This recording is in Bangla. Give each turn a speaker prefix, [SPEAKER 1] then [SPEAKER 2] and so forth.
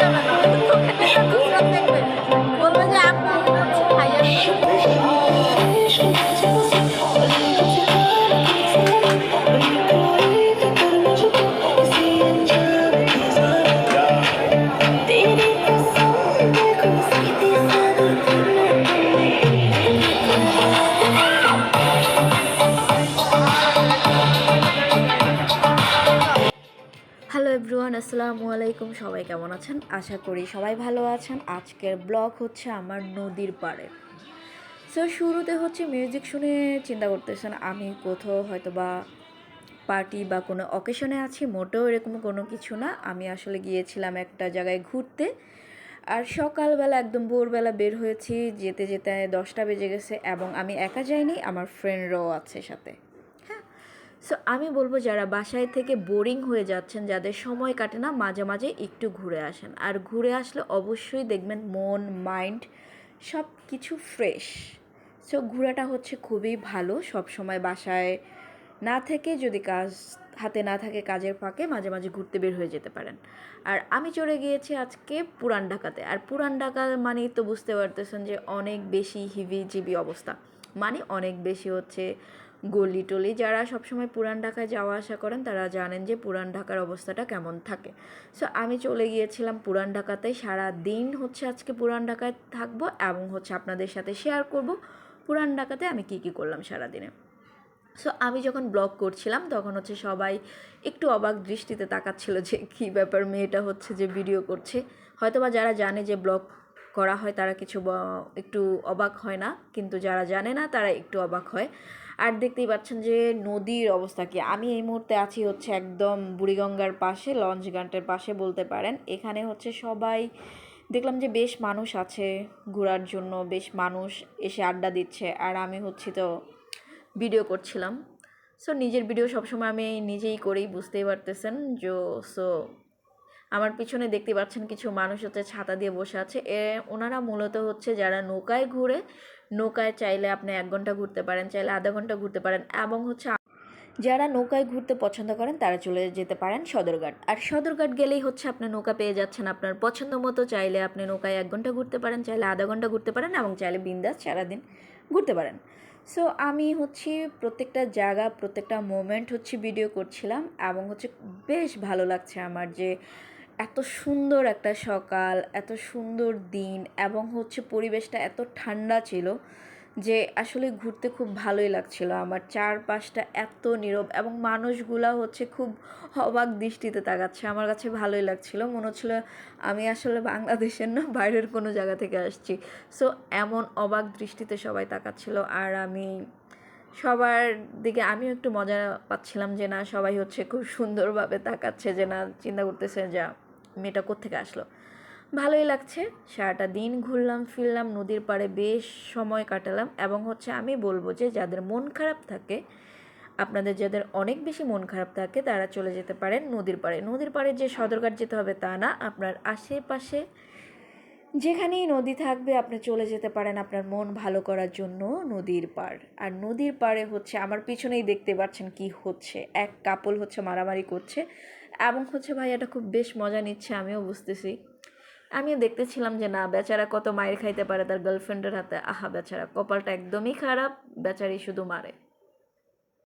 [SPEAKER 1] যাবে না, ওই তোকে দেখে নুসরাত দেখবে, বলবে যে আপু এটা হচ্ছে ভাইয়ার হ্যালো এভরিওয়ান, আসসালামু আলাইকুম। সবাই কেমন আছেন? আশা করি সবাই ভালো আছেন। আজকের ব্লগ হচ্ছে আমার নদীর পাড়ে। সো শুরুতে হচ্ছে মিউজিক শুনে চিন্তা করতেছেন আমি কোথাও হয়তো বা পার্টি বা কোনো অকেশনে আছি, মোটেও এরকম কোনো কিছু না। আমি আসলে গিয়েছিলাম একটা জায়গায় ঘুরতে, আর সকালবেলা একদম ভোরবেলা বের হয়েছি, যেতে যেতে 10টা বেজে গেছে, এবং আমি একা যাইনি, আমার ফ্রেন্ডরাও আছে সাথে। হ্যাঁ, সো আমি বলবো যারা বাসায় থেকে বোরিং হয়ে যাচ্ছেন, যাদের সময় কাটে না, মাঝে মাঝে একটু ঘুরে আসেন। আর ঘুরে আসলে অবশ্যই দেখবেন মন, মাইন্ড সব কিছু ফ্রেশ। সো ঘোরাটা হচ্ছে খুবই ভালো। সব সময় বাসায় না থেকে যদি কাজ হাতে না থাকে, কাজের ফাঁকে মাঝে মাঝে ঘুরতে বের হয়ে যেতে পারেন। আর আমি চলে গিয়েছি আজকে পুরান ঢাকাতে। আর পুরান ঢাকা মানেই তো বুঝতে পারতেছেন যে অনেক বেশি হিবিজিবি অবস্থা, মানে অনেক বেশি হচ্ছে গলি টলি। যারা সবসময় পুরান ঢাকায় যাওয়া আসা করেন তারা জানেন যে পুরান ঢাকার অবস্থাটা কেমন থাকে। সো আমি চলে গিয়েছিলাম পুরান ঢাকাতে। সারা দিন হচ্ছে আজকে পুরান ঢাকায় থাকবো, এবং হচ্ছে আপনাদের সাথে শেয়ার করব পুরান ঢাকাতে আমি কী কী করলাম সারাদিনে। সো আমি যখন ব্লগ করছিলাম তখন হচ্ছে সবাই একটু অবাক দৃষ্টিতে তাকাচ্ছিল যে কী ব্যাপার, মেয়েটা হচ্ছে যে ভিডিও করছে। হয়তো বা যারা জানে যে ব্লগ করা হয় তারা কিছু একটু অবাক হয় না, কিন্তু যারা জানে না তারা একটু অবাক হয়। আর দেখতেই পাচ্ছেন যে নদীর অবস্থা কি। আমি এই মুহূর্তে আছি হচ্ছে একদম বুড়িগঙ্গার পাশে, লঞ্চ ঘাটের পাশে বলতে পারেন। এখানে হচ্ছে সবাই দেখলাম যে বেশ মানুষ আছে ঘোরার জন্য, বেশ মানুষ এসে আড্ডা দিচ্ছে, আর আমি হচ্ছে তো ভিডিও করছিলাম। সো নিজের ভিডিও সবসময় আমি নিজেই করি, বুঝতেই পারতেছেন। সো আমার পিছনে দেখতে পাচ্ছেন কিছু মানুষ হচ্ছে ছাতা দিয়ে বসে আছে। ওনারা মূলত হচ্ছে যারা নৌকায় ঘুরে, নৌকায় চাইলে আপনি 1 ঘন্টা ঘুরতে পারেন, চাইলে আধা ঘন্টা ঘুরতে পারেন, এবং হচ্ছে যারা নৌকায় ঘুরতে পছন্দ করেন তারা চলে যেতে পারেন সদরঘাট। আর সদরঘাট গেলেই হচ্ছে আপনি নৌকা পেয়ে যাচ্ছেন আপনার পছন্দ মতো। চাইলে আপনি নৌকায় 1 ঘন্টা ঘুরতে পারেন, চাইলে আধা ঘন্টা ঘুরতে পারেন, এবং চাইলে বিন্দাস সারাদিন ঘুরতে পারেন। সো আমি হচ্ছে প্রত্যেকটা জায়গা, প্রত্যেকটা মোমেন্ট হচ্ছে ভিডিও করছিলাম, এবং হচ্ছে বেশ ভালো লাগছে আমার যে এত সুন্দর একটা সকাল, এত সুন্দর দিন, এবং হচ্ছে পরিবেশটা এত ঠান্ডা ছিল যে আসলে ঘুরতে খুব ভালোই লাগছিল। আমার চারপাশটা এত নীরব, এবং মানুষগুলা হচ্ছে খুব অবাক দৃষ্টিতে তাকাচ্ছে। আমার কাছে ভালোই লাগছিল, মনে হচ্ছিল আমি আসলে বাংলাদেশের না, বাইরের কোনো জায়গা থেকে আসছি। সো এমন অবাক দৃষ্টিতে সবাই তাকাচ্ছিল, আর আমি সবার দিকে আমিও একটু মজা পাচ্ছিলাম যে না, সবাই হচ্ছে খুব সুন্দরভাবে তাকাচ্ছে, যে না চিন্তা করতেছে যা মেয়েটা কোত্থেকে আসলো। ভালোই লাগছে। সারাটা দিন ঘুরলাম ফিরলাম, নদীর পাড়ে বেশ সময় কাটালাম। এবং হচ্ছে আমি বলবো যে যাদের মন খারাপ থাকে, আপনাদের যাদের অনেক বেশি মন খারাপ থাকে, তারা চলে যেতে পারেন নদীর পাড়ে। নদীর পাড়ে যে সদরঘাট যেতে হবে তা না, আপনার আশেপাশে যেখানেই নদী থাকবে আপনি চলে যেতে পারেন আপনার মন ভালো করার জন্য নদীর পাড়। আর নদীর পাড়ে হচ্ছে আমার পিছনেই দেখতে পাচ্ছেন কি হচ্ছে, এক কাপল হচ্ছে মারামারি করছে, এবং হচ্ছে ভাইয়াটা খুব বেশ মজা নিচ্ছে, আমিও বুঝতেছি। আমিও দেখতেছিলাম যে না, বেচারা কত মায়ের খাইতে পারে তার গার্লফ্রেন্ডের হাতে। আহা বেচারা, কপালটা একদমই খারাপ, বেচারি শুধু মারে।